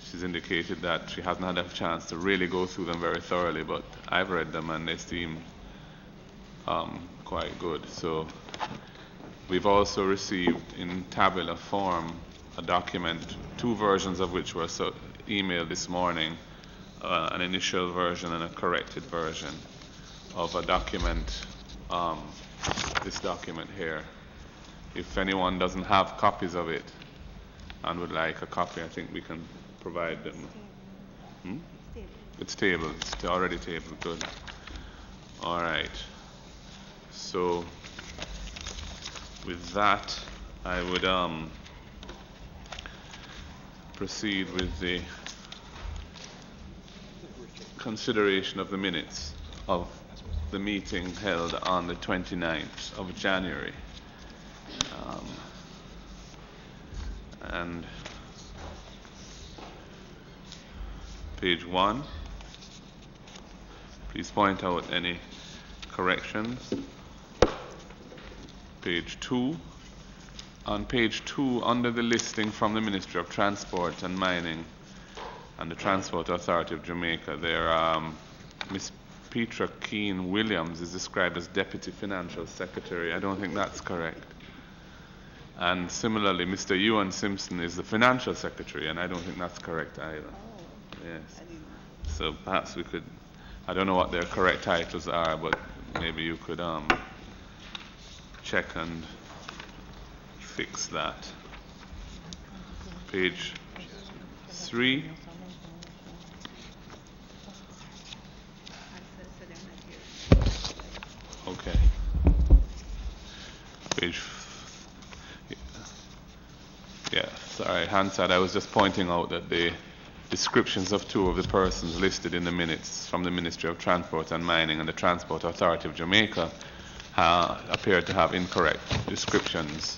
she's indicated that she hasn't had a chance to really go through them very thoroughly, but I've read them and they seem quite good. So we've also received in tabular form a document, two versions of which were emailed this morning, an initial version and a corrected version of a document, this document here. If anyone doesn't have copies of it and would like a copy, I think we can provide them. It's tabled. It's already tabled. Good. All right. So with that, I would proceed with the consideration of the minutes of the meeting held on the 29th of January. And page 1, please point out any corrections. Page 2, on page 2, under the listing from the Ministry of Transport and Mining and the Transport Authority of Jamaica, there Ms. Petra Keane Williams is described as Deputy Financial Secretary. I don't think that's correct. And similarly, Mr. Ewan Simpson is the Financial Secretary, and I don't think that's correct either. Oh, yes. So perhaps we could, I don't know what their correct titles are, but maybe you could check and fix that. Page 3. Okay. Page. Yeah, sorry, Hansard, I was just pointing out that the descriptions of two of the persons listed in the minutes from the Ministry of Transport and Mining and the Transport Authority of Jamaica appeared to have incorrect descriptions.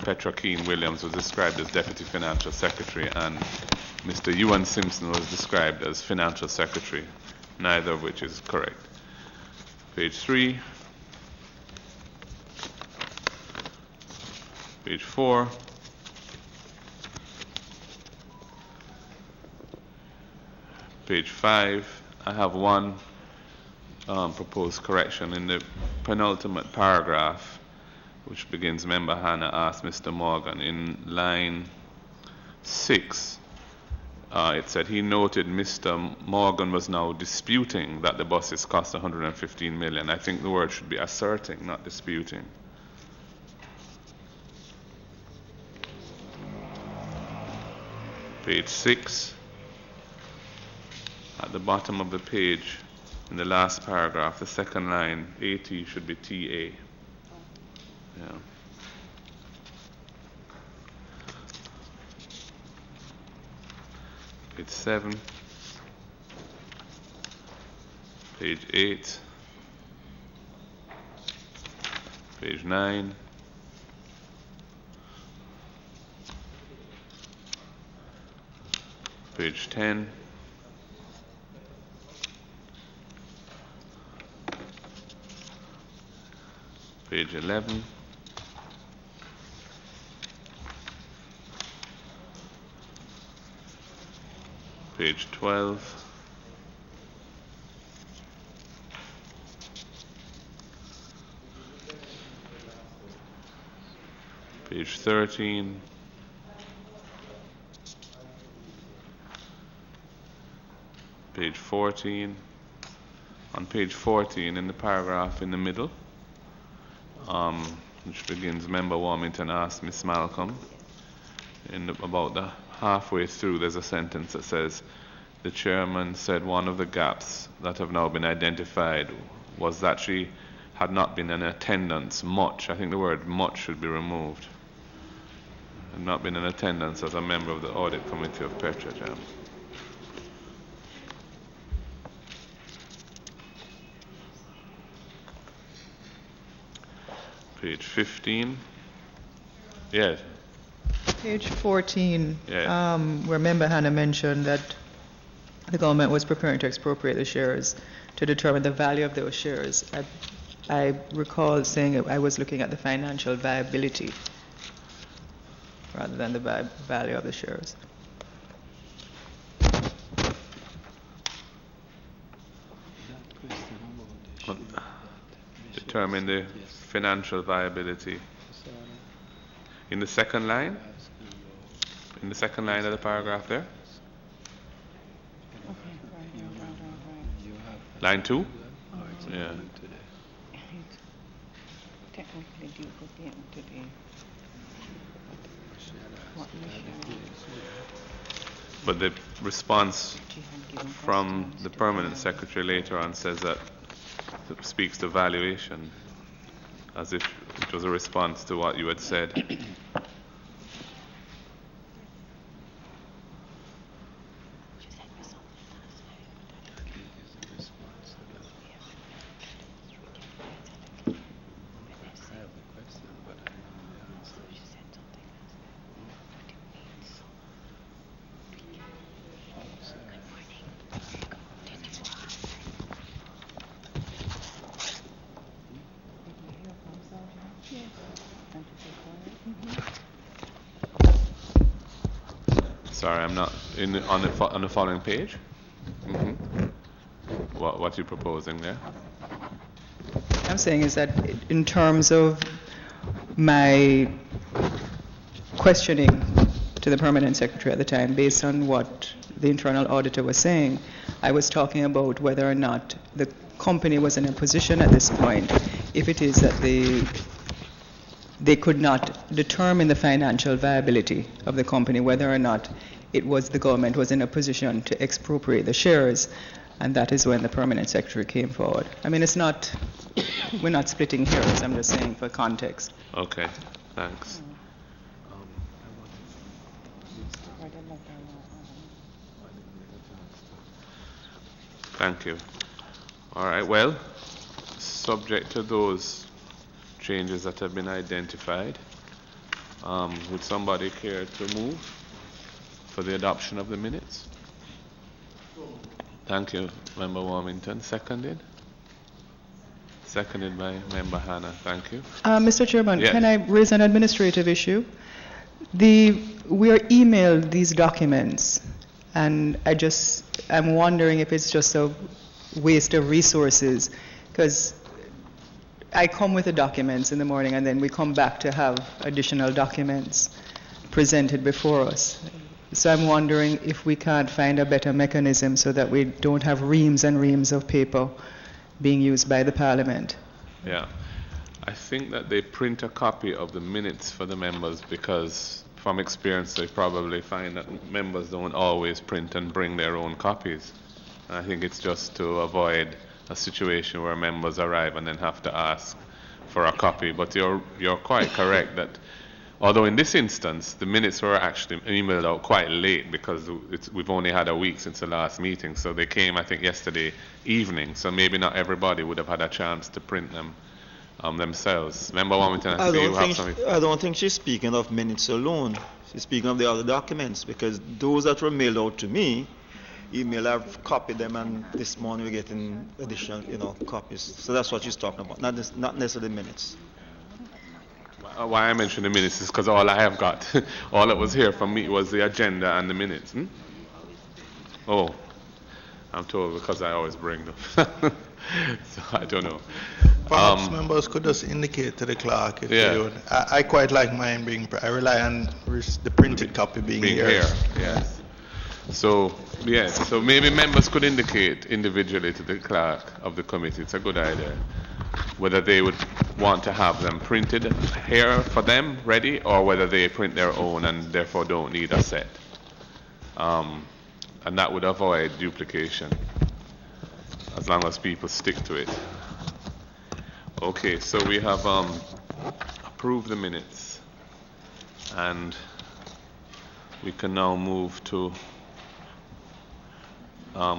Petra Keane Williams was described as Deputy Financial Secretary and Mr. Ewan Simpson was described as Financial Secretary, neither of which is correct. Page 3. Page 4. Page 5. I have one proposed correction in the penultimate paragraph, which begins, Member Hannah asked Mr. Morgan. In line 6, it said he noted Mr. Morgan was now disputing that the buses cost 115 million. I think the word should be asserting, not disputing. Page 6, at the bottom of the page, in the last paragraph, the second line, AT should be TA. Yeah. Page 7, page 8, page 9, page 10, page 11, page 12, page 13, page 14. On page 14, in the paragraph in the middle, which begins, Member Warmington asked Miss Malcolm, about the halfway through, there's a sentence that says, the chairman said one of the gaps that have now been identified was that she had not been in attendance much. I think the word much should be removed. Had not been in attendance as a member of the audit committee of Petrojam. Page 15. Yes. Page 14, Yeah. where Member Hannah mentioned that the government was preparing to expropriate the shares to determine the value of those shares. I recall saying I was looking at the financial viability rather than the value of the shares. Determine the financial viability. In the second line? In the second line of the paragraph there? Line 2? Yeah. Technically due for payment today. But the response from the permanent secretary later on says that it speaks to valuation, as if it was a response to what you had said. Sorry, I'm not on the following page. What are you proposing there? I'm saying is that in terms of my questioning to the permanent secretary at the time, based on what the internal auditor was saying, I was talking about whether or not the company was in a position at this point, if it is that they could not determine the financial viability of the company, whether or not the government was in a position to expropriate the shares, and that is when the permanent secretary came forward. I mean, we're not splitting hairs, I'm just saying for context. Okay, thanks. Thank you. All right, well, subject to those changes that have been identified, would somebody care to move for the adoption of the minutes? Thank you, Member Warmington. Seconded? Seconded by Member Hanna. Thank you. Mr. Chairman, yes. Can I raise an administrative issue? We are emailed these documents, and I'm wondering if it's just a waste of resources, because I come with the documents in the morning and then we come back to have additional documents presented before us. So I'm wondering if we can't find a better mechanism so that we don't have reams and reams of paper being used by the Parliament. Yeah. I think that they print a copy of the minutes for the members because from experience they probably find that members don't always print and bring their own copies. And I think it's just to avoid a situation where members arrive and then have to ask for a copy. But you're quite correct that although in this instance the minutes were actually emailed out quite late because we've only had a week since the last meeting, so they came I think yesterday evening, so maybe not everybody would have had a chance to print them themselves. Member Warmington, I don't think she's speaking of minutes alone. She's speaking of the other documents, because those that were mailed out to me, I've copied them, and this morning we're getting additional, copies. So that's what she's talking about, not necessarily minutes. Why I mentioned the minutes is because all I have got, all that was here from me was the agenda and the minutes. Oh, I'm told because I always bring them. So I don't know. Perhaps members could just indicate to the clerk if they would. I quite like mine being, I rely on the printed copy being here. Yes. So, yes, so maybe members could indicate individually to the clerk of the committee, it's a good idea, whether they would want to have them printed here for them, ready, or whether they print their own and therefore don't need a set. And that would avoid duplication, as long as people stick to it. Okay, so we have approved the minutes, and we can now move to,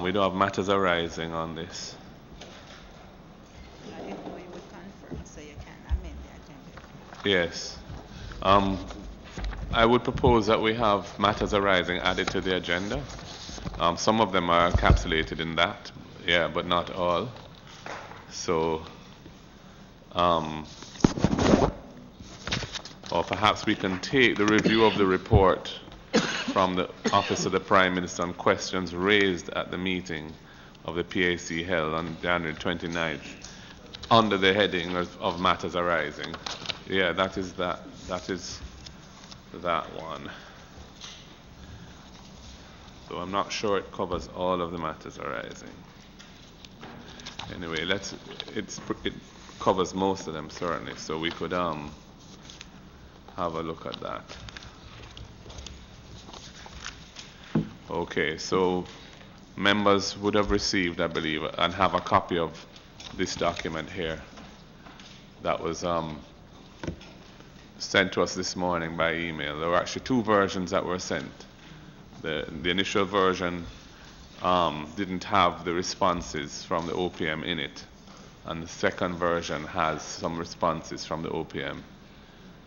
we don't have matters arising on this. I didn't know you would confirm, so you can amend the agenda. Yes. I would propose that we have matters arising added to the agenda. Some of them are encapsulated in that, but not all. So, or perhaps we can take the review of the report from the Office of the Prime Minister on questions raised at the meeting of the PAC held on January 29th under the heading of matters arising. Yeah, that is that one. So I'm not sure it covers all of the matters arising. Anyway, it covers most of them certainly, so we could have a look at that. Okay, so members would have received, I believe, and have a copy of this document here that was sent to us this morning by email. There were actually two versions that were sent. The initial version didn't have the responses from the OPM in it, and the second version has some responses from the OPM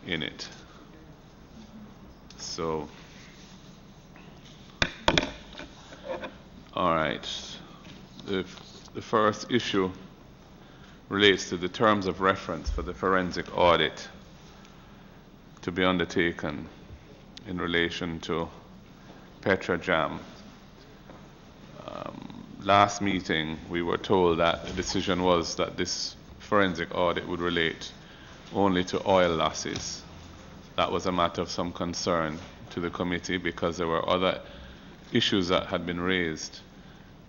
in it. So, all right, the first issue relates to the terms of reference for the forensic audit to be undertaken in relation to PetroJam. Last meeting, we were told that the decision was that this forensic audit would relate only to oil losses. That was a matter of some concern to the committee because there were other issues that had been raised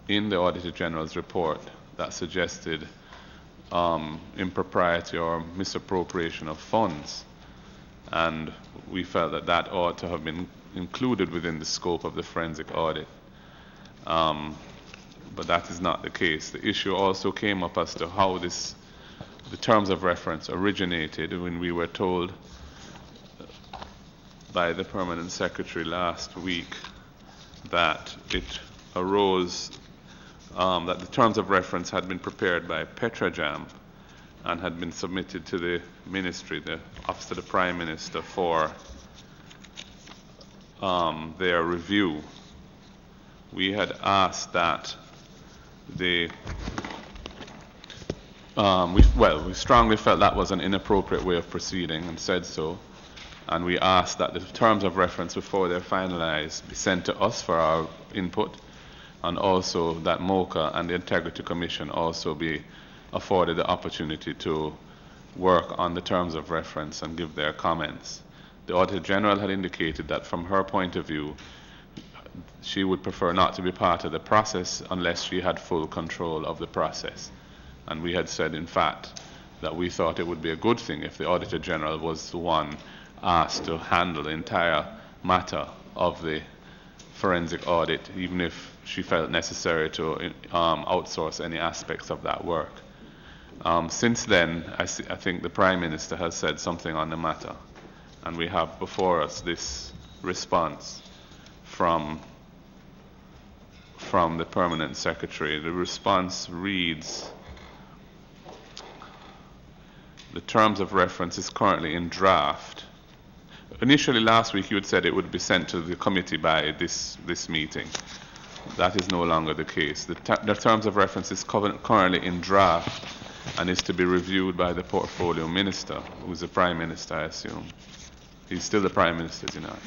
in the Auditor General's report that suggested impropriety or misappropriation of funds. And we felt that that ought to have been included within the scope of the forensic audit. But that is not the case. The issue also came up as to how the terms of reference originated when we were told by the Permanent Secretary last week that it arose, that the terms of reference had been prepared by PetroJam and had been submitted to the Ministry, the Office of the Prime Minister, for their review. We had asked that we strongly felt that was an inappropriate way of proceeding and said so. And we asked that the terms of reference before they're finalized be sent to us for our input, and also that MOCA and the Integrity Commission also be afforded the opportunity to work on the terms of reference and give their comments. The Auditor General had indicated that from her point of view, she would prefer not to be part of the process unless she had full control of the process. And we had said, in fact, that we thought it would be a good thing if the Auditor General was the one asked to handle the entire matter of the forensic audit, even if she felt necessary to outsource any aspects of that work. Since then, I think the Prime Minister has said something on the matter, and we have before us this response from the Permanent Secretary. The response reads, the terms of reference is currently in draft. Initially last week you had said it would be sent to the committee by this meeting. That is no longer the case. The terms of reference is currently in draft and is to be reviewed by the Portfolio Minister, who is the Prime Minister, I assume. He's still the Prime Minister, is he not?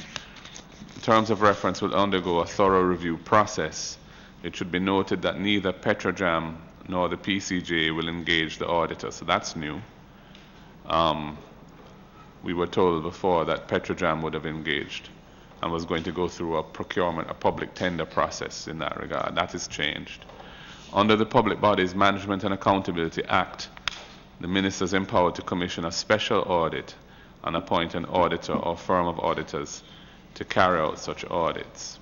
The terms of reference will undergo a thorough review process. It should be noted that neither PetroJam nor the PCJ will engage the auditor, so that's new. We were told before that PetroJam would have engaged and was going to go through a procurement, a public tender process in that regard. That has changed. Under the Public Bodies Management and Accountability Act, the minister is empowered to commission a special audit and appoint an auditor or firm of auditors to carry out such audits.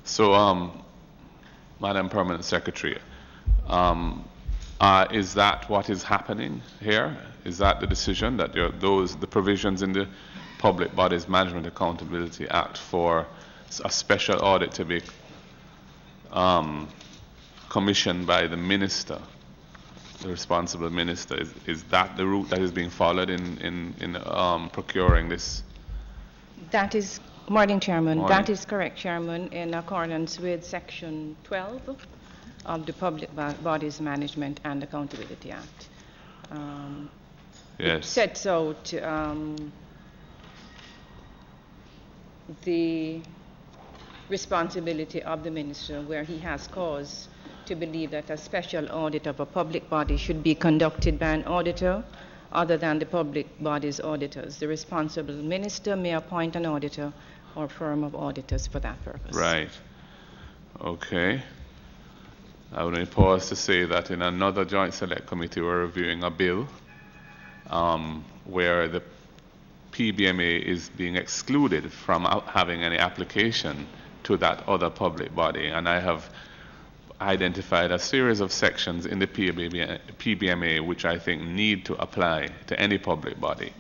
So, Madam Permanent Secretary, is that what is happening here? Is that the decision that the provisions in the Public Bodies Management Accountability Act for a special audit to be commissioned by the minister, the responsible minister, is that the route that is being followed in procuring this? That is, morning, Chairman. Morning. That is correct, Chairman, in accordance with Section 12 of the Public Bodies Management and Accountability Act. Yes. It sets out the responsibility of the minister where he has cause to believe that a special audit of a public body should be conducted by an auditor other than the public body's auditors. The responsible minister may appoint an auditor or firm of auditors for that purpose. Right. Okay. I would pause to say that in another Joint Select Committee, we're reviewing a bill where the PBMA is being excluded from having any application to that other public body. And I have identified a series of sections in the PBMA which I think need to apply to any public body.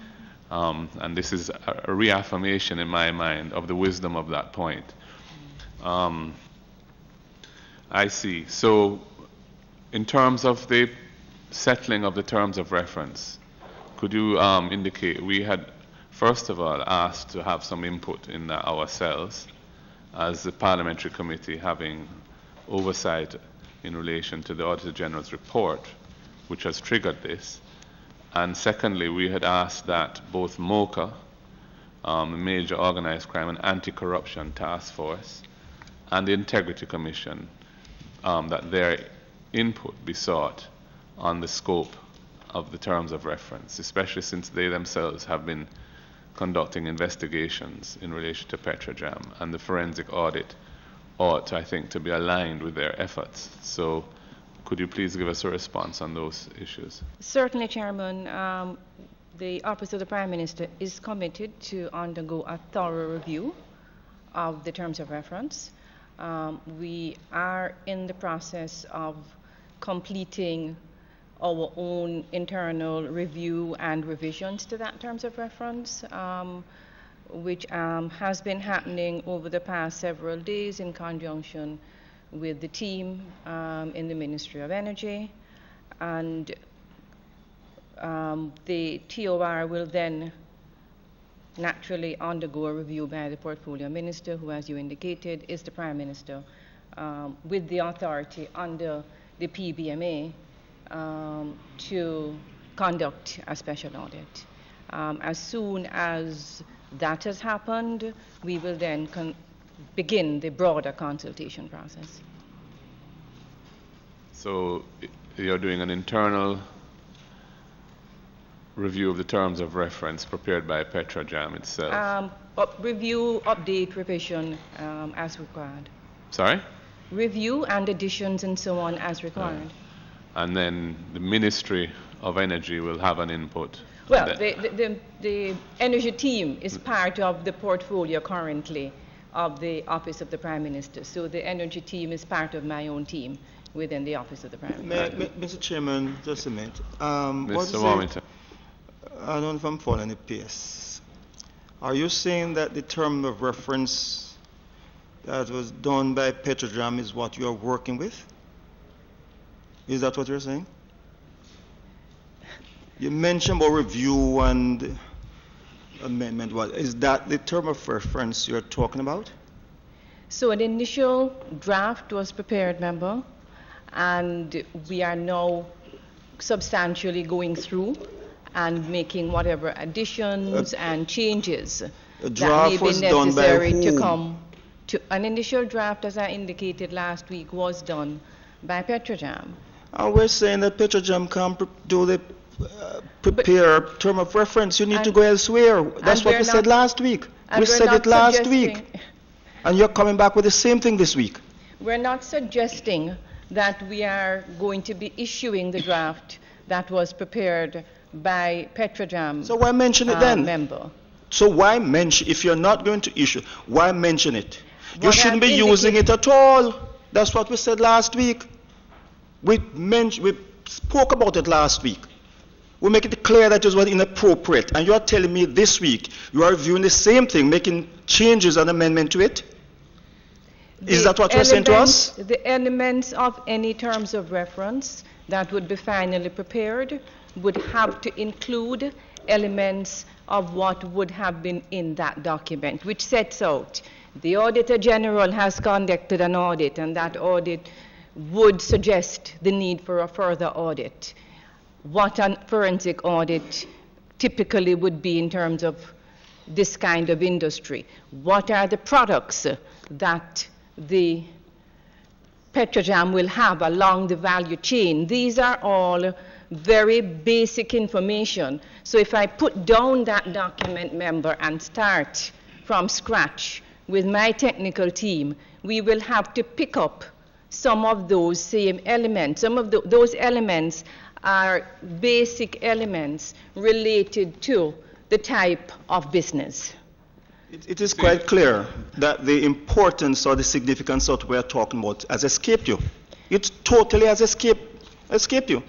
And this is a reaffirmation in my mind of the wisdom of that point. I see. So in terms of the settling of the terms of reference, could you indicate, we had first of all asked to have some input in that ourselves as the parliamentary committee, having oversight in relation to the Auditor General's report, which has triggered this. And secondly, we had asked that both MOCA, the Major Organized Crime and Anti-Corruption Task Force, and the Integrity Commission, that their input be sought on the scope of the terms of reference, especially since they themselves have been conducting investigations in relation to Petrojam, and the forensic audit ought, I think, to be aligned with their efforts. So could you please give us a response on those issues? Certainly, Chairman. The Office of the Prime Minister is committed to undergo a thorough review of the terms of reference. We are in the process of completing our own internal review and revisions to that terms of reference, which has been happening over the past several days in conjunction with the team in the Ministry of Energy. And the TOR will then naturally undergo a review by the Portfolio Minister, who, as you indicated, is the Prime Minister, with the authority under the PBMA to conduct a special audit. As soon as that has happened, we will then begin the broader consultation process. So you're doing an internal review of the terms of reference prepared by Petrojam itself? Review, update, revision as required. Sorry? Review and additions and so on as required. And then the Ministry of Energy will have an input. Well, the energy team is part of the portfolio currently of the Office of the Prime Minister. So the energy team is part of my own team within the Office of the Prime Minister. Mr. Chairman, just a minute. Mr. Warmington. I don't know if I'm following the PS. Are you saying that the term of reference that was done by Petrojam is what you are working with? Is that what you're saying? You mentioned about review and amendment. What is that the term of reference you're talking about? So an initial draft was prepared, member, and we are now substantially going through and making whatever additions and changes that may be necessary to come to an initial draft, as I indicated last week, was done by Petrojam. We're saying that Petrojam can't do the prepare term of reference. You need to go elsewhere. That's what we said last week. We said it last week. And you're coming back with the same thing this week. We're not suggesting that we are going to be issuing the draft that was prepared by Petrojam. So why mention it then? Member. So why mention, if you're not going to issue, why mention it? You shouldn't be using it at all. That's what we said last week. We spoke about it last week. We make it clear that it was inappropriate. And you are telling me this week you are reviewing the same thing, making changes and amendment to it? Is that what you're saying to us? The elements of any terms of reference that would be finally prepared would have to include elements of what would have been in that document, which sets out the Auditor General has conducted an audit, and that audit would suggest the need for a further audit. What a forensic audit typically would be in terms of this kind of industry. What are the products that the Petrojam will have along the value chain. These are all very basic information. So if I put down that document, member, and start from scratch with my technical team, we will have to pick up some of those same elements. Some of those elements are basic elements related to the type of business. It is quite clear that the importance or the significance of what we are talking about has escaped you. It totally has escaped you.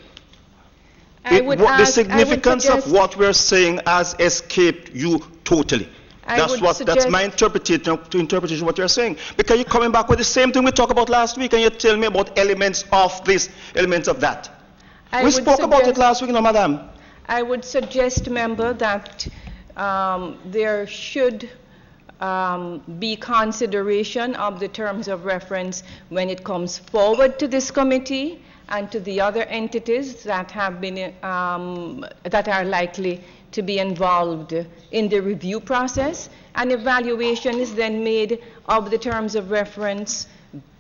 The significance of what we are saying has escaped you totally. That's my interpretation of what you're saying. Because you're coming back with the same thing we talked about last week, and you tell me about elements of this, elements of that. We spoke about it last week, no, madam. I would suggest, member, that there should be consideration of the terms of reference when it comes forward to this committee and to the other entities that have been that are likely to be involved in the review process. An evaluation is then made of the terms of reference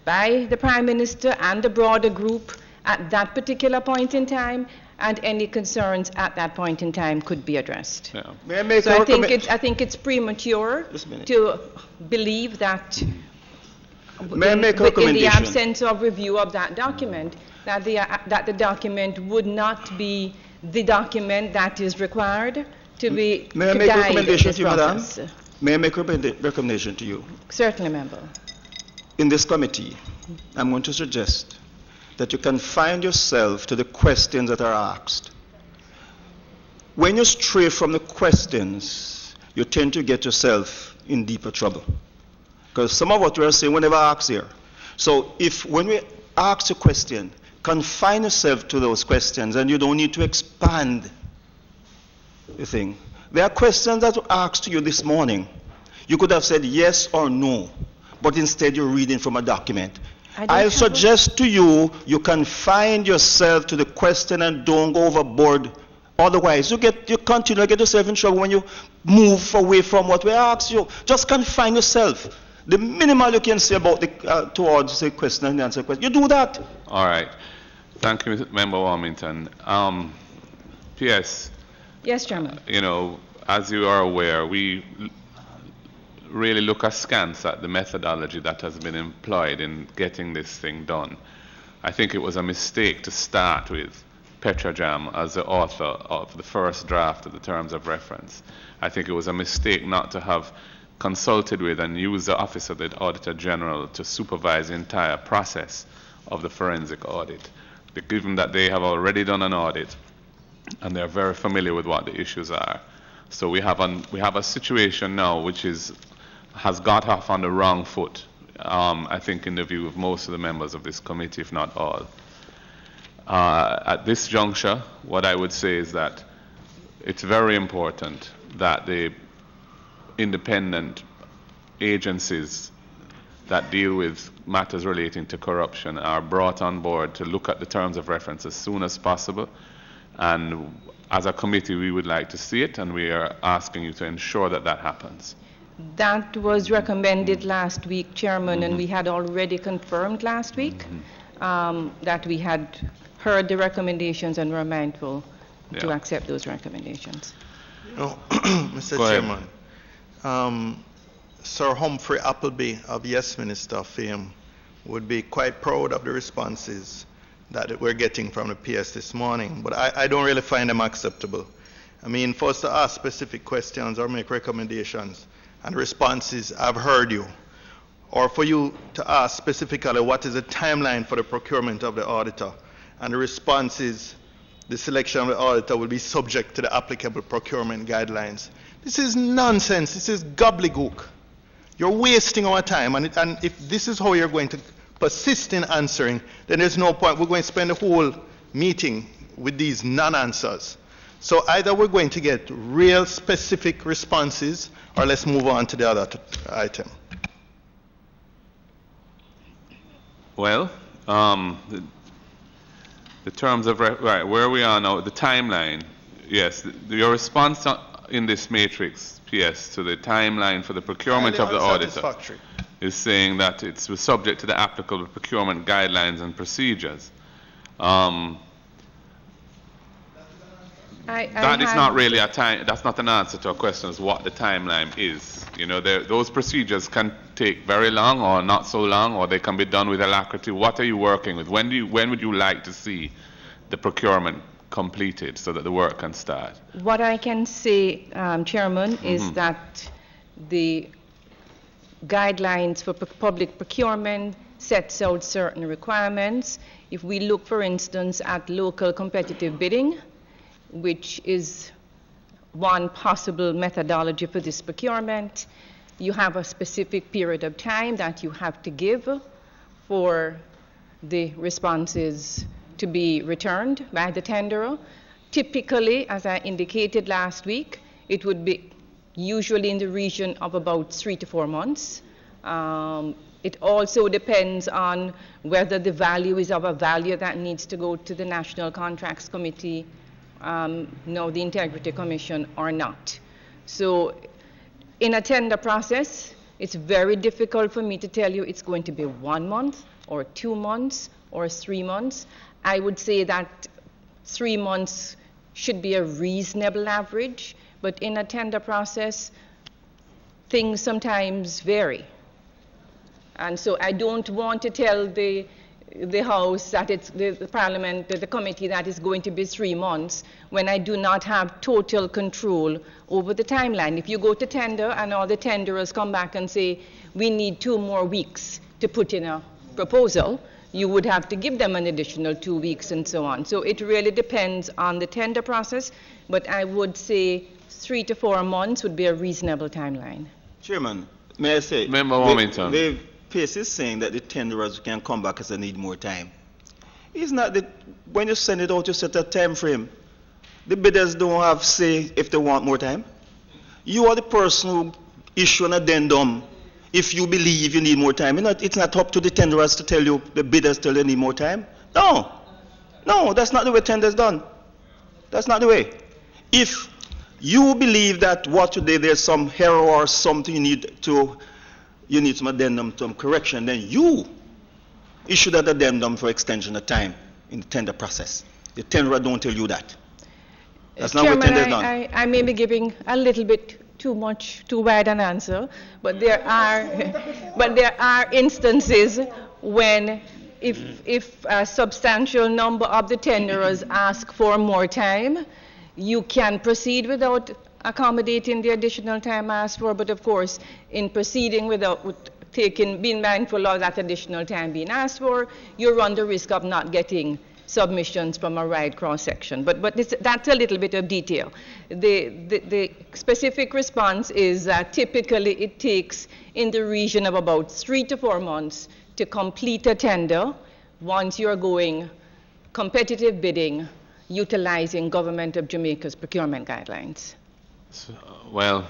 by the Prime Minister and the broader group at that particular point in time, and any concerns at that point in time could be addressed. Yeah. May I make so I think it's premature to believe that in the absence of review of that document, that the document would not be the document that is required to be May I make a recommendation to you, madam? May I make a recommendation to you? Certainly, member. In this committee, I'm going to suggest that you confine yourself to the questions that are asked. When you stray from the questions, you tend to get yourself in deeper trouble. Because some of what we are saying, we never ask here. So if when we ask a question, confine yourself to those questions, and you don't need to expand the thing. There are questions that were asked to you this morning. You could have said yes or no, but instead you're reading from a document. I'll suggest to you, you confine yourself to the question and don't go overboard. Otherwise, you continue to get yourself in trouble when you move away from what we asked you. Just confine yourself. The minimal you can say about towards the question and answer question, you do that. All right. Thank you, Member Warmington. P.S. Yes, Chairman. You know, as you are aware, we really look askance at the methodology that has been employed in getting this thing done. I think it was a mistake to start with Petrojam as the author of the first draft of the terms of reference. I think it was a mistake not to have consulted with and used the Office of the Auditor General to supervise the entire process of the forensic audit, given that they have already done an audit and they're very familiar with what the issues are. So we have a situation now which has got off on the wrong foot, I think, in the view of most of the members of this committee, if not all. At this juncture, what I would say is that it's very important that the independent agencies that deal with matters relating to corruption are brought on board to look at the terms of reference as soon as possible. And as a committee, we would like to see it, and we are asking you to ensure that that happens. That was recommended last week, Chairman, and we had already confirmed last week that we had heard the recommendations and were mindful to accept those recommendations. You know, Mr. Chairman, Sir Humphrey Appleby of Yes Minister fame would be quite proud of the responses that we're getting from the PS this morning, but I don't really find them acceptable. I mean, for us to ask specific questions or make recommendations and responses, I've heard you, or for you to ask specifically what is the timeline for the procurement of the auditor, and the response is the selection of the auditor will be subject to the applicable procurement guidelines. This is nonsense. This is gobbledygook. You're wasting our time, and if this is how you're going to persist in answering, then there's no point. We're going to spend the whole meeting with these non-answers. So either we're going to get real specific responses, or let's move on to the other item. Well, the terms of right, where we are now, the timeline. Yes, your response in this matrix, PS, to the timeline for the procurement of the auditor. is saying that it's subject to the applicable procurement guidelines and procedures. That is not really a time. That's not an answer to a question as what the timeline is. You know, those procedures can take very long or not so long, or they can be done with alacrity. What are you working with? When would you like to see the procurement completed so that the work can start? What I can say, Chairman, is that the guidelines for public procurement sets out certain requirements. If we look, for instance, at local competitive bidding, which is one possible methodology for this procurement, you have a specific period of time that you have to give for the responses to be returned by the tenderer. Typically, as I indicated last week, it would be usually in the region of about 3 to 4 months. It also depends on whether the value is of a value that needs to go to the National Contracts Committee, the Integrity Commission, or not. So in a tender process, it's very difficult for me to tell you it's going to be 1 month or 2 months or 3 months. I would say that 3 months should be a reasonable average, but in a tender process, things sometimes vary. And so I don't want to tell the House that it's the Parliament, the committee, that is going to be 3 months when I do not have total control over the timeline. If you go to tender and all the tenderers come back and say, we need 2 more weeks to put in a proposal, you would have to give them an additional 2 weeks and so on. So it really depends on the tender process, but I would say 3 to 4 months would be a reasonable timeline. Chairman, may I say? Member Wilmington. The PACE is saying that the tenderers can come back as they need more time. It's not that when you send it out, you set a time frame. The bidders don't have say if they want more time. You are the person who issue an addendum if you believe you need more time. It's not up to the tenderers to tell you, the bidders tell you need more time. No, that's not the way tender is done. That's not the way. If you believe that what you did, there's some error or something you need some addendum, some correction, then you issue that addendum for extension of time in the tender process. The tenderer don't tell you that. That's not what tender is done. I may be giving a little bit too wide an answer, but there are instances when if a substantial number of the tenderers ask for more time, you can proceed without accommodating the additional time asked for, but of course, in proceeding without being mindful of that additional time being asked for, you run the risk of not getting submissions from a wide cross-section. But that's a little bit of detail. The specific response is that typically it takes in the region of about 3 to 4 months to complete a tender once you're going competitive bidding utilizing Government of Jamaica's procurement guidelines. Well,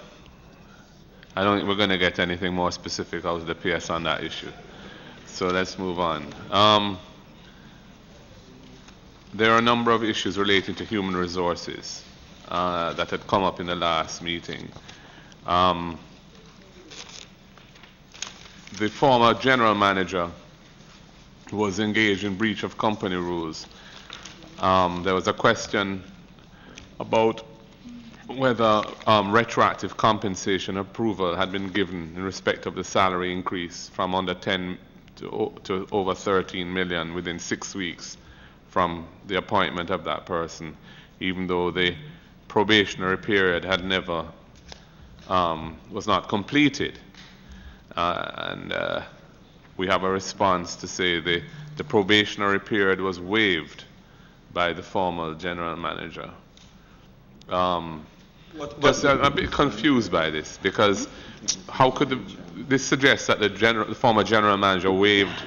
I don't think we're going to get anything more specific out of the PS on that issue. So let's move on. There are a number of issues relating to human resources that had come up in the last meeting. The former general manager was engaged in breach of company rules. There was a question about whether retroactive compensation approval had been given in respect of the salary increase from under 10 to over 13 million within 6 weeks from the appointment of that person, even though the probationary period had never was not completed. We have a response to say the probationary period was waived by the former general manager. I'm a bit confused by this, because how could this suggests that the former general manager waived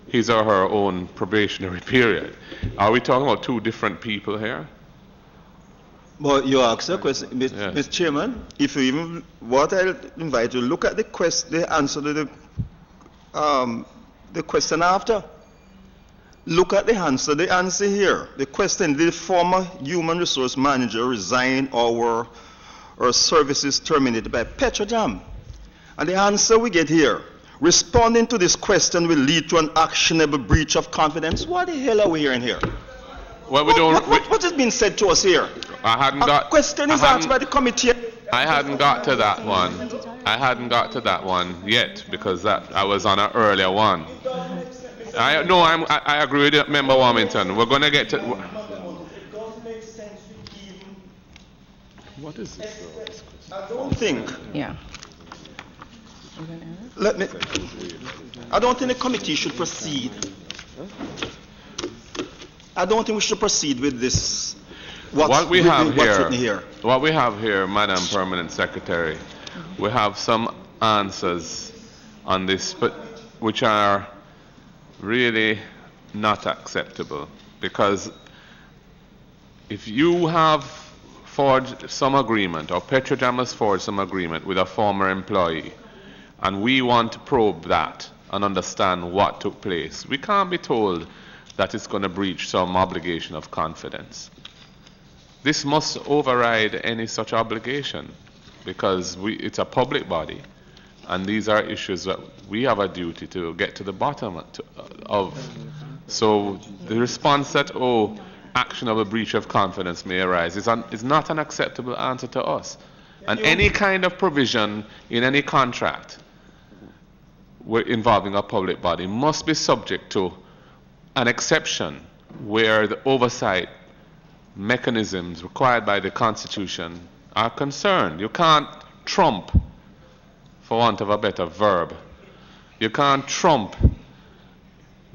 his or her own probationary period? Are we talking about 2 different people here? Well, you asked a question, Mr. Chairman. If you even, what I'll invite you to look at the answer to the question after. Look at the answer. The answer here. The question: did the former human resource manager resign or services terminated by Petrojam? And the answer we get here: Responding to this question will lead to an actionable breach of confidence. What the hell are we hearing here? Well, we don't. What is being said to us here? I hadn't got. A question is asked by the committee. I hadn't got to that one. I hadn't got to that one yet because I was on an earlier one. I agree with Member Warmington. We're going to get to. What is this? I don't think. Yeah. I don't think the committee should proceed. I don't think we should proceed with this. What we have here, Madam Permanent Secretary, we have some answers on this, but which are really not acceptable. Because if you have forged some agreement, or Petrojam has forged some agreement with a former employee, and we want to probe that and understand what took place, we can't be told that it's going to breach some obligation of confidence. This must override any such obligation because it's a public body and these are issues that we have a duty to get to the bottom of. So the response that, action of a breach of confidence may arise is not an acceptable answer to us. And any kind of provision in any contract involving a public body must be subject to an exception where the oversight mechanisms required by the Constitution are concerned. You can't trump, for want of a better verb, you can't trump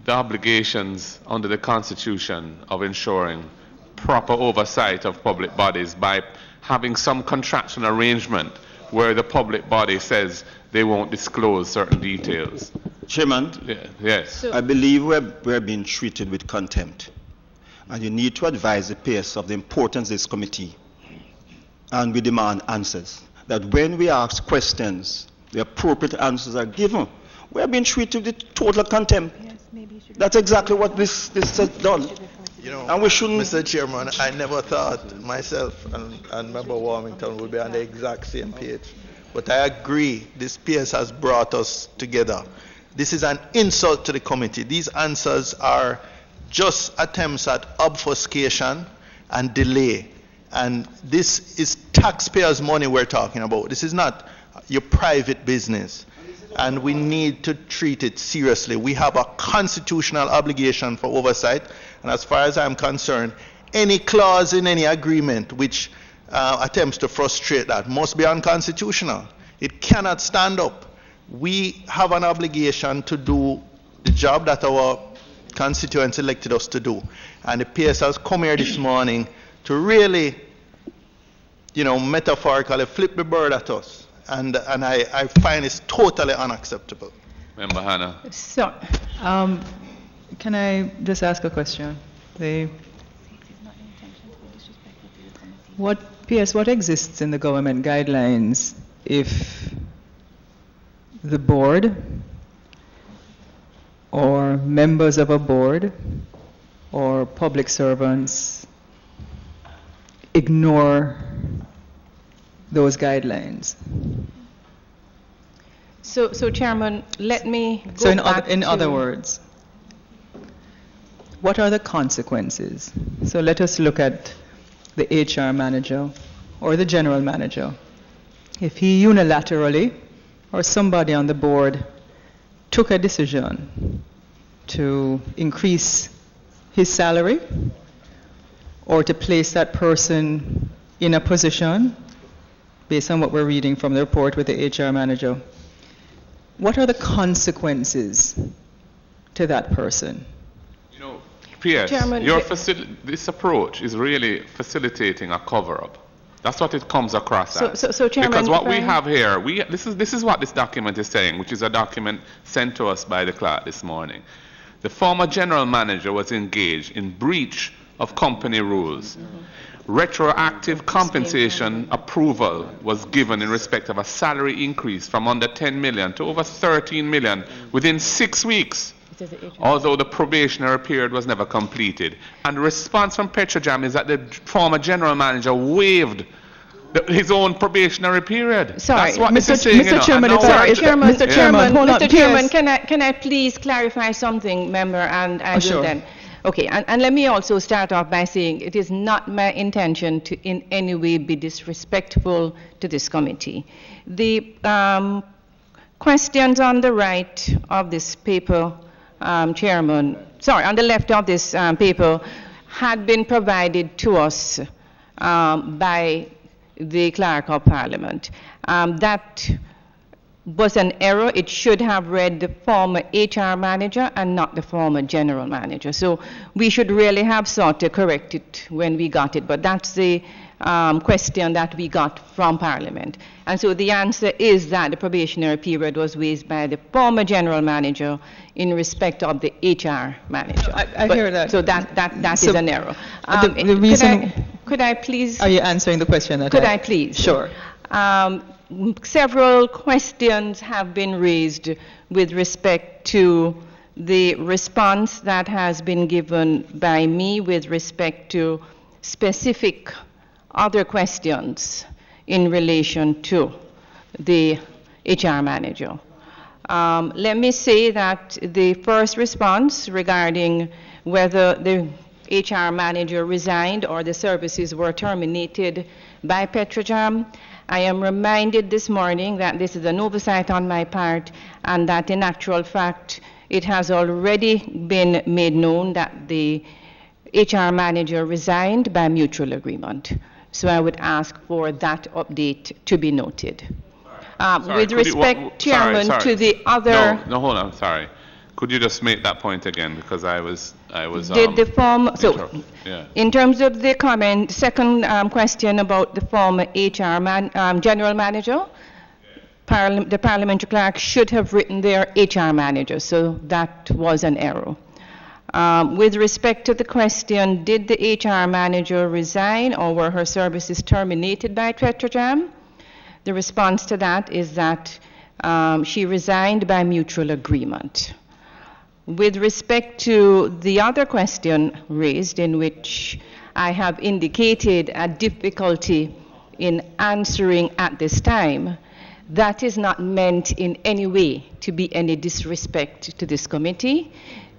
the obligations under the Constitution of ensuring proper oversight of public bodies by having some contractual arrangement where the public body says they won't disclose certain details. Chairman, yes. I believe we're being treated with contempt. And you need to advise the PS of the importance of this committee. And we demand answers. That when we ask questions, the appropriate answers are given. We are being treated with total contempt. That's exactly what this has done. You know, and we shouldn't. Mr. Chairman, I never thought myself and Member Warmington would be on the exact same page. But I agree, this PS has brought us together. This is an insult to the committee. These answers are just attempts at obfuscation and delay. And this is taxpayers' money we're talking about. This is not your private business. And we need to treat it seriously. We have a constitutional obligation for oversight. And as far as I'm concerned, any clause in any agreement which attempts to frustrate that must be unconstitutional. It cannot stand up. We have an obligation to do the job that our constituents elected us to do. And the PS has come here this morning to really, metaphorically flip the bird at us. And I find it's totally unacceptable. Member Hannah. So, can I just ask a question? What exists in the government guidelines if the board or members of a board or public servants ignore those guidelines? So Chairman, let me go So in back other words, what are the consequences? So let us look at the HR manager or the general manager. If he unilaterally or somebody on the board took a decision to increase his salary or to place that person in a position based on what we're reading from the report with the HR manager, what are the consequences to that person? PS, Chairman, this approach is really facilitating a cover-up. That's what it comes across as. So Chairman, because what we have here, this is what this document is saying, which is a document sent to us by the clerk this morning. The former general manager was engaged in breach of company rules. Retroactive compensation approval was given in respect of a salary increase from under 10 million to over 13 million within 6 weeks, although the probationary period was never completed. And the response from Petrojam is that the former general manager waived his own probationary period. Sorry, That's what this is saying. Mr. Chairman, And if now I- we're- Chairman, Mr. Chairman, hold on, Mr. Chairman, PS. can I please clarify something, member, and I will Sure. then. Okay, and let me also start off by saying it is not my intention to in any way be disrespectful to this committee. The questions on the right of this paper, Chairman, sorry, on the left of this paper, had been provided to us by the Clerk of Parliament. That was an error. It should have read the former HR manager and not the former general manager. So we should really have sought to correct it when we got it. But that's the question that we got from Parliament. And so the answer is that the probationary period was waived by the former general manager in respect of the HR manager. I hear that. So that So is an error. the reason- Could I please? Are you answering the question? Could I please? Sure. Several questions have been raised with respect to the response that has been given by me with respect to specific other questions in relation to the HR manager. Let me say that the first response regarding whether the HR manager resigned or the services were terminated by Petrojam, I am reminded this morning that this is an oversight on my part and that in actual fact it has already been made known that the HR manager resigned by mutual agreement. So I would ask for that update to be noted. Sorry, With could you- respect, Chairman, sorry. to the other... No, hold on, sorry. Could you just make that point again, because I was Did the former, so interrupted. Yeah. in terms of the comment, second question about the former HR general manager, the parliamentary clerk should have written their HR manager, so that was an error. With respect to the question, did the HR manager resign or were her services terminated by Petrojam? The response to that is that she resigned by mutual agreement. With respect to the other question raised, in which I have indicated a difficulty in answering at this time, that is not meant in any way to be any disrespect to this committee.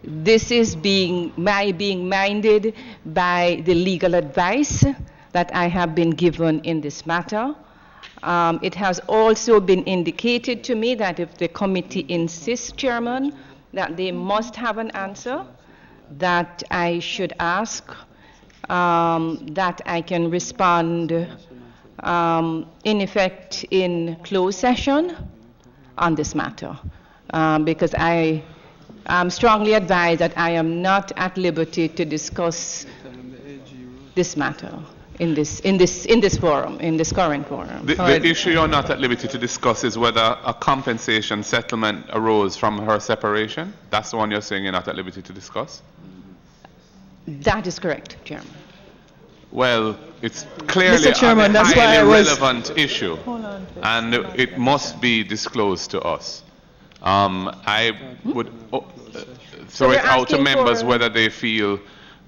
This is being minded by the legal advice that I have been given in this matter. It has also been indicated to me that if the committee insists, Chairman, that they must have an answer, that I should ask, that I can respond in effect in closed session on this matter, because I am strongly advised that I am not at liberty to discuss this matter in this forum, in this current forum. The issue you're not at liberty to discuss is whether a compensation settlement arose from her separation. That's the one you're saying you're not at liberty to discuss? That is correct, Chairman. Well, it's clearly Mr. Chairman, a that's why I highly was- relevant issue, and it must be disclosed to us. I would throw we're it out to asking members for- whether they feel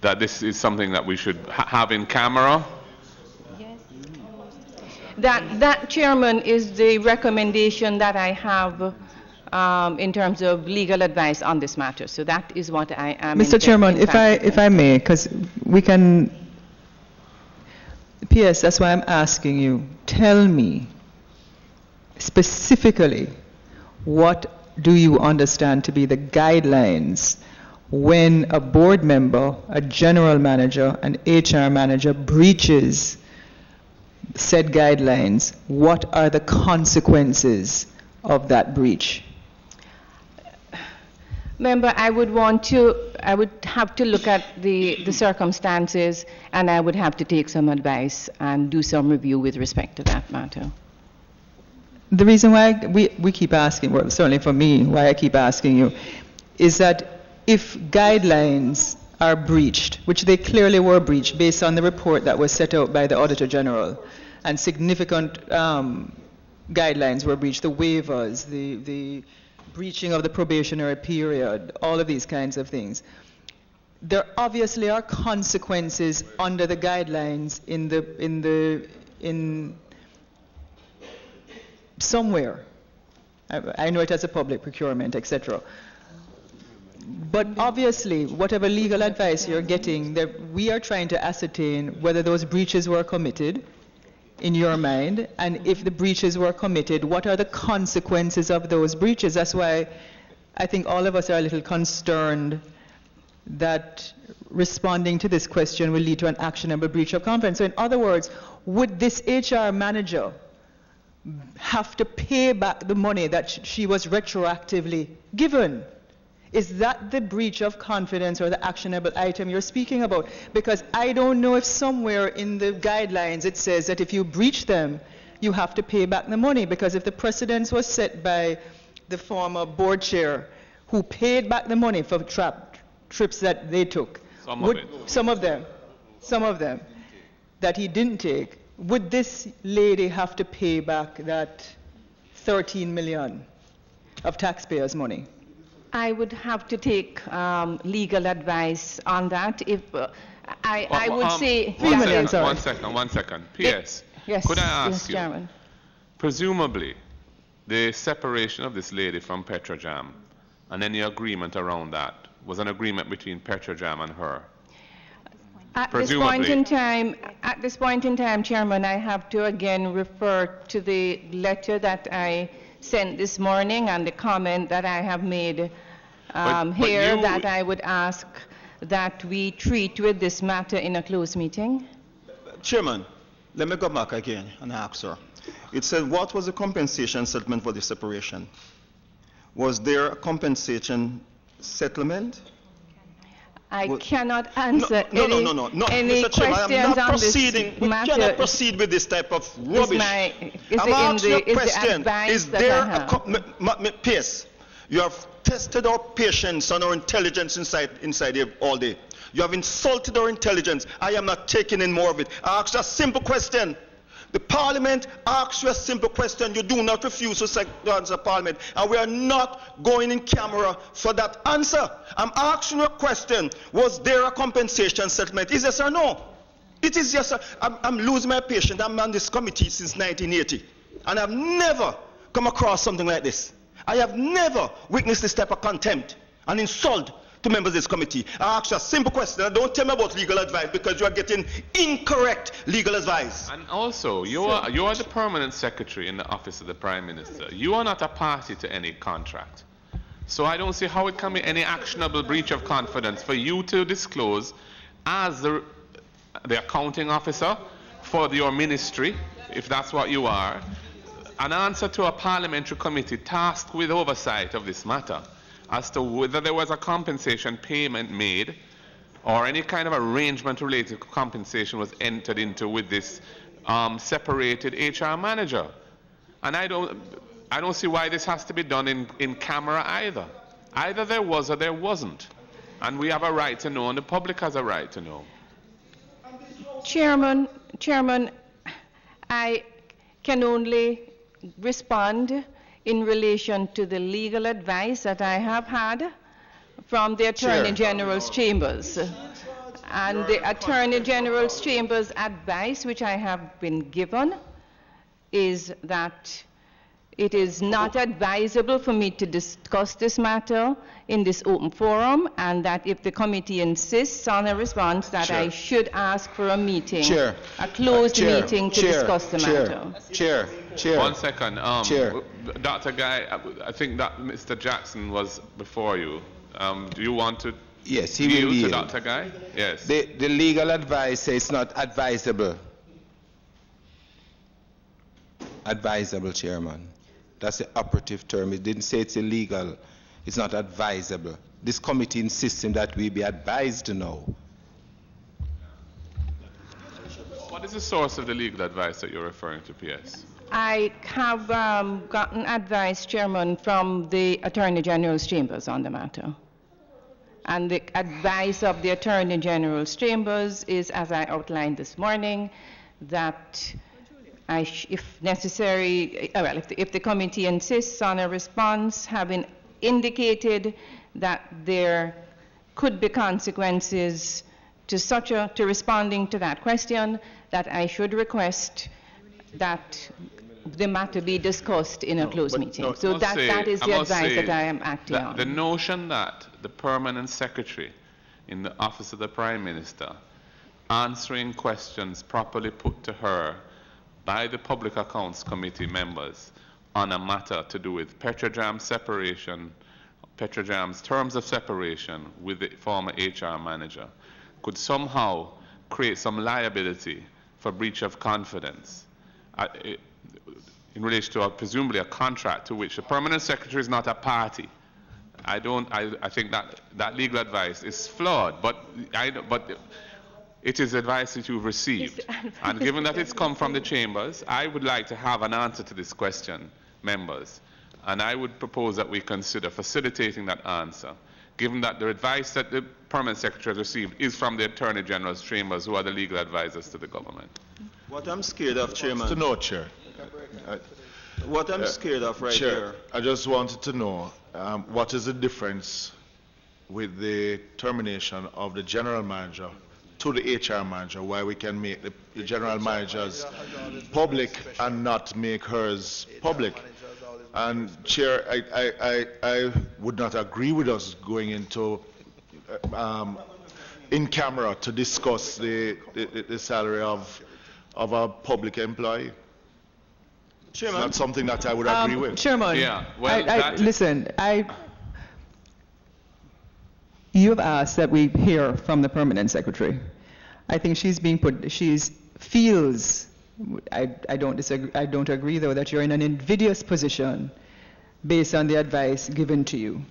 that this is something that we should have in camera. That, Chairman, is the recommendation that I have in terms of legal advice on this matter. So that is what I am. Mr. Chairman, if I may, because we can. P.S. That's why I'm asking you. Tell me specifically, what do you understand to be the guidelines when a board member, a general manager, an HR manager breaches said guidelines? What are the consequences of that breach? Member, I would have to look at the circumstances, and I would have to take some advice and do some review with respect to that matter. The reason why we keep asking, well, certainly for me, why I keep asking you, is that if guidelines are breached, which they clearly were breached based on the report that was set out by the Auditor General, and significant guidelines were breached, the waivers, the breaching of the probationary period, all of these kinds of things. There obviously are consequences under the guidelines in somewhere. I know it as a public procurement, etc. But obviously, whatever legal advice you're getting, we are trying to ascertain whether those breaches were committed in your mind, and if the breaches were committed, what are the consequences of those breaches? That's why I think all of us are a little concerned that responding to this question will lead to an actionable breach of confidence. So in other words, would this HR manager have to pay back the money that she was retroactively given? Is that the breach of confidence or the actionable item you're speaking about? Because I don't know if somewhere in the guidelines it says that if you breach them, you have to pay back the money. Because if the precedence was set by the former board chair who paid back the money for trips that they took, some of them, that he didn't take, would this lady have to pay back that 13 million of taxpayers' money? I would have to take legal advice on that. If I would say 3 million, sorry. One second. PS. Yes. Could I ask you? Chairman. Presumably, the separation of this lady from Petrojam and any agreement around that was an agreement between Petrojam and her. At this point in time, Chairman, I have to again refer to the letter that I sent this morning and the comment that I have made here that I would ask that we treat with this matter in a closed meeting. Chairman, let me go back again and ask her. It said, what was the compensation settlement for the separation? Was there a compensation settlement? I cannot answer any Mr. Chairman, I'm not proceeding. We cannot proceed with this type of rubbish. I'm asking you a question. Is there a PS? You have tested our patience and our intelligence inside here all day. You have insulted our intelligence. I am not taking in more of it. I asked a simple question. The Parliament asks you a simple question. You do not refuse to answer Parliament. And we are not going in camera for that answer. I'm asking you a question. Was there a compensation settlement? Is yes or no? It is yes. I'm losing my patience. I'm on this committee since 1980. And I've never come across something like this. I have never witnessed this type of contempt and insult to members of this committee. I ask you a simple question. Don't tell me about legal advice because you are getting incorrect legal advice. And also, you are the permanent secretary in the office of the Prime Minister. You are not a party to any contract. So I don't see how it can be any actionable breach of confidence for you to disclose as the accounting officer for your ministry, if that's what you are, an answer to a parliamentary committee tasked with oversight of this matter as to whether there was a compensation payment made or any kind of arrangement related to compensation was entered into with this separated HR manager. And I don't see why this has to be done in camera either. Either there was or there wasn't. And we have a right to know and the public has a right to know. Chairman, I can only respond in relation to the legal advice that I have had from the Attorney General's chambers. And the Attorney General's chambers advice, which I have been given, is that it is not advisable for me to discuss this matter in this open forum, and that if the committee insists on a response, that I should ask for a meeting, a closed meeting to discuss the matter. Chair. 1 second. Dr. Guy, I think that Mr. Jackson was before you. Do you want to Yes, he will yield to Dr. Guy? Yes. The legal advice says it's not advisable. Advisable, Chairman. That's the operative term. It didn't say it's illegal. It's not advisable. This committee insists that we be advised to know. What is the source of the legal advice that you're referring to, PS? I have gotten advice, Chairman, from the Attorney General's chambers on the matter. And the advice of the Attorney General's chambers is, as I outlined this morning, that if necessary, if the committee insists on a response, having indicated that there could be consequences to responding to that question, that I should request that the matter be discussed in a closed meeting. no, So that is the advice that I am acting on. The notion that the permanent secretary in the office of the Prime Minister answering questions properly put to her by the Public Accounts Committee members on a matter to do with Petrojam's separation, Petrojam's terms of separation with the former HR manager could somehow create some liability for breach of confidence in relation to presumably a contract to which the permanent secretary is not a party. I think that legal advice is flawed, but it is advice that you've received. And given that it's come from the chambers, I would like to have an answer to this question, members. And I would propose that we consider facilitating that answer, given that the advice that the permanent secretary has received is from the Attorney General's chambers, who are the legal advisors to the government. What I'm scared of, Chairman. To know, Chair. What I'm scared of right Chair, here. I just wanted to know what is the difference with the termination of the general manager to the HR manager, why we can make the general managers public and not make hers public. And Chair, I would not agree with us going into in camera to discuss the salary of a public employee. Chairman. That's something that I would agree with. Chairman, Yeah, well, listen, you have asked that we hear from the permanent secretary. I think she's being put, feels, I don't disagree, I don't agree though that you're in an invidious position based on the advice given to you.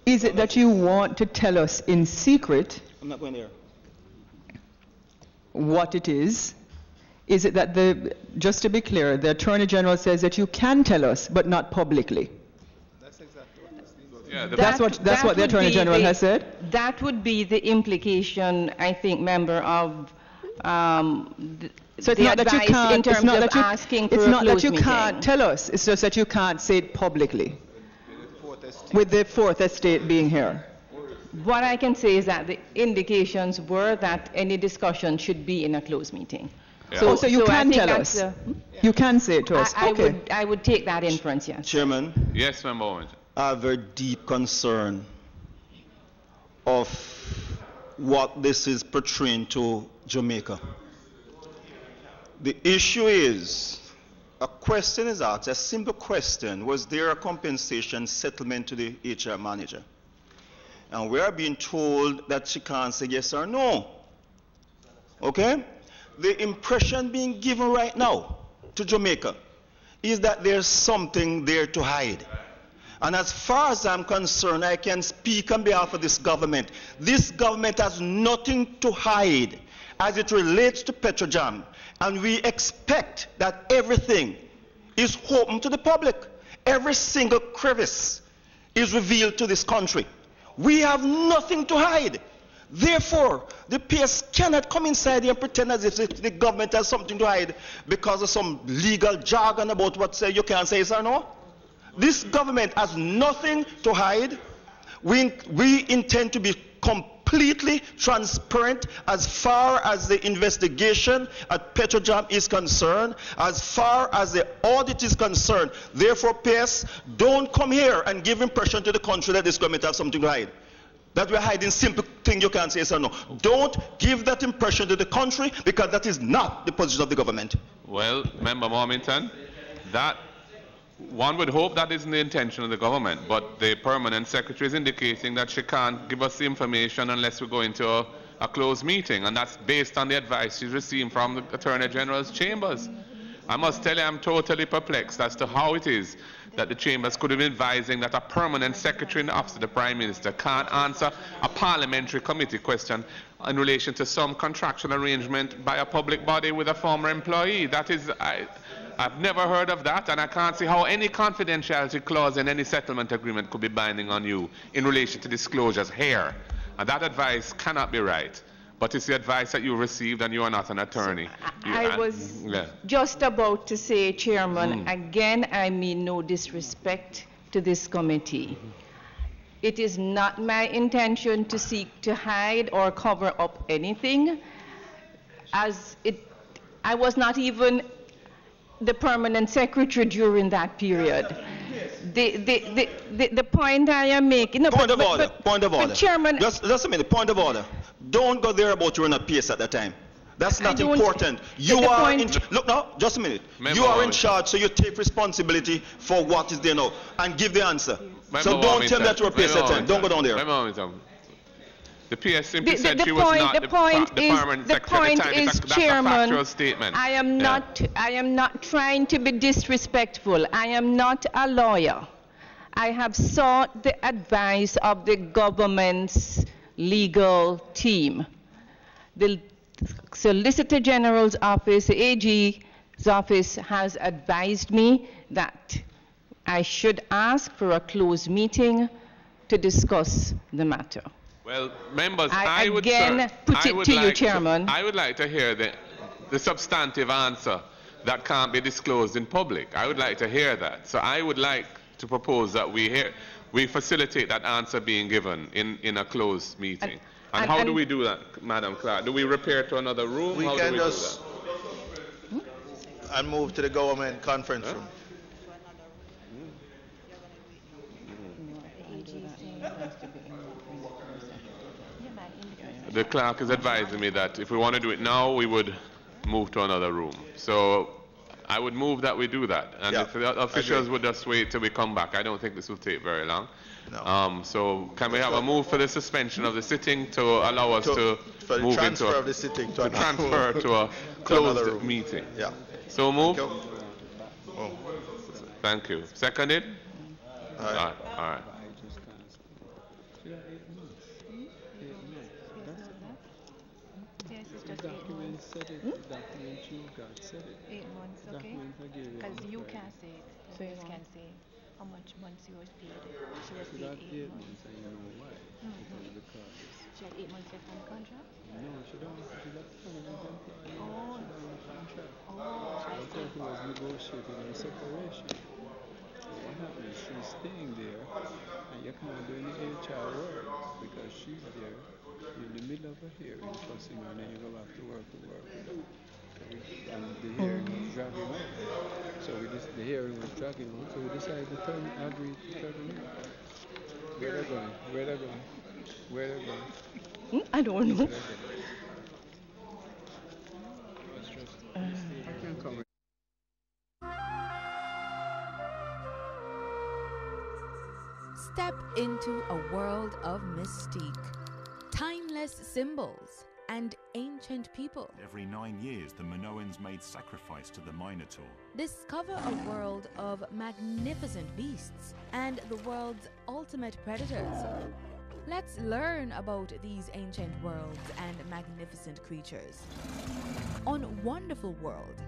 Is it that you want to tell us in secret I'm not going there. what it is? Is it that just to be clear, the Attorney General says that you can tell us, but not publicly? Yeah, That's what the Attorney General has said? That would be the implication, I think, member, of So it's the not that you advice can't, in terms it's not of that you, asking for it's a not that closed you meeting. can't tell us, it's just that you can't say it publicly. With the fourth estate being here. What I can say is that the indications were that any discussion should be in a closed meeting. Yeah. So you I can think tell that's us. You can say it to us. Okay. I would take that inference, yes. Chairman. Yes, Member Owens. I have a very deep concern of what this is portraying to Jamaica. The issue is, a question is asked, a simple question: was there a compensation settlement to the HR manager? And we are being told that she can't say yes or no. Okay? The impression being given right now to Jamaica is that there's something there to hide. And as far as I'm concerned, I can speak on behalf of this government. This government has nothing to hide as it relates to Petrojam. And we expect that everything is open to the public. Every single crevice is revealed to this country. We have nothing to hide. Therefore, the PS cannot come inside here and pretend as if the government has something to hide because of some legal jargon about what you can't say yes or no. This government has nothing to hide. We intend to be completely transparent as far as the investigation at Petrojam is concerned, as far as the audit is concerned. Therefore, PS, don't come here and give impression to the country that this government has something to hide. That we're hiding simple thing you can't say yes or no. Don't give that impression to the country, because that is not the position of the government. Well, Member Mormington, that one would hope that isn't the intention of the government, but the permanent secretary is indicating that she can't give us the information unless we go into a closed meeting, and that's based on the advice she's received from the Attorney General's chambers. I must tell you, I'm totally perplexed as to how it is that the chambers could have been advising that a permanent secretary in the office of the Prime Minister can't answer a parliamentary committee question in relation to some contractual arrangement by a public body with a former employee. That is, I've never heard of that, and I can't see how any confidentiality clause in any settlement agreement could be binding on you in relation to disclosures here. And that advice cannot be right. But it's the advice that you received, and you are not an attorney. I was just about to say, Chairman, again, I mean no disrespect to this committee. It is not my intention to seek to hide or cover up anything. I was not even the permanent secretary during that period. The point I am making... No, point of order. Chairman... Just a minute, point of order. Don't go there about you in a PS at the time. That's not important. You are in... Look now, just a minute. You are in charge, so you take responsibility for what is there now. And give the answer. So don't tell me that you're a PS at the time. Don't go down there. The PS simply said she was not the permanent secretary at the time. That's a factual statement. I am not trying to be disrespectful. I am not a lawyer. I have sought the advice of the government's legal team. The Solicitor General's office, the AG's office, has advised me that I should ask for a closed meeting to discuss the matter. Well, members, I would put it to you, Chairman. I would like to hear the substantive answer that can't be disclosed in public. I would like to hear that. So I would like to propose that we facilitate that answer being given in a closed meeting. And how do we do that, Madam Clerk? Do we repair to another room? We can just and move to the government conference room. The clerk is advising me that if we want to do it now, we would move to another room. So I would move that we do that. And if the officials would just wait till we come back, I don't think this will take very long. No. So can we have a move for the suspension of the sitting to allow us to move into of the sitting to transfer to a closed meeting? Yeah. So move. Thank you. Seconded? All right. All right. Document said it. Document you got said it. 8 months, okay? Because you can't say it. So you can say how much months you was paid. She was paid 8 months. And you know why? Because she had 8 months left on the contract? No, she don't. She's a permanent employee. Oh. She don't have a contract. Oh, I see. She was negotiating a separation. So what happens? She's staying there, and you can't do any HR work because she's there. In the middle of a hearing, fussing, and then you go back to work. And the hearing was dragging on. So the hearing was dragging on, so we decided to agree to terminate. Where they're going? I don't know. I can't come. Step into a world of mystique, timeless symbols, and ancient people. Every 9 years, the Minoans made sacrifice to the Minotaur. Discover a world of magnificent beasts and the world's ultimate predators. Let's learn about these ancient worlds and magnificent creatures on Wonderful World,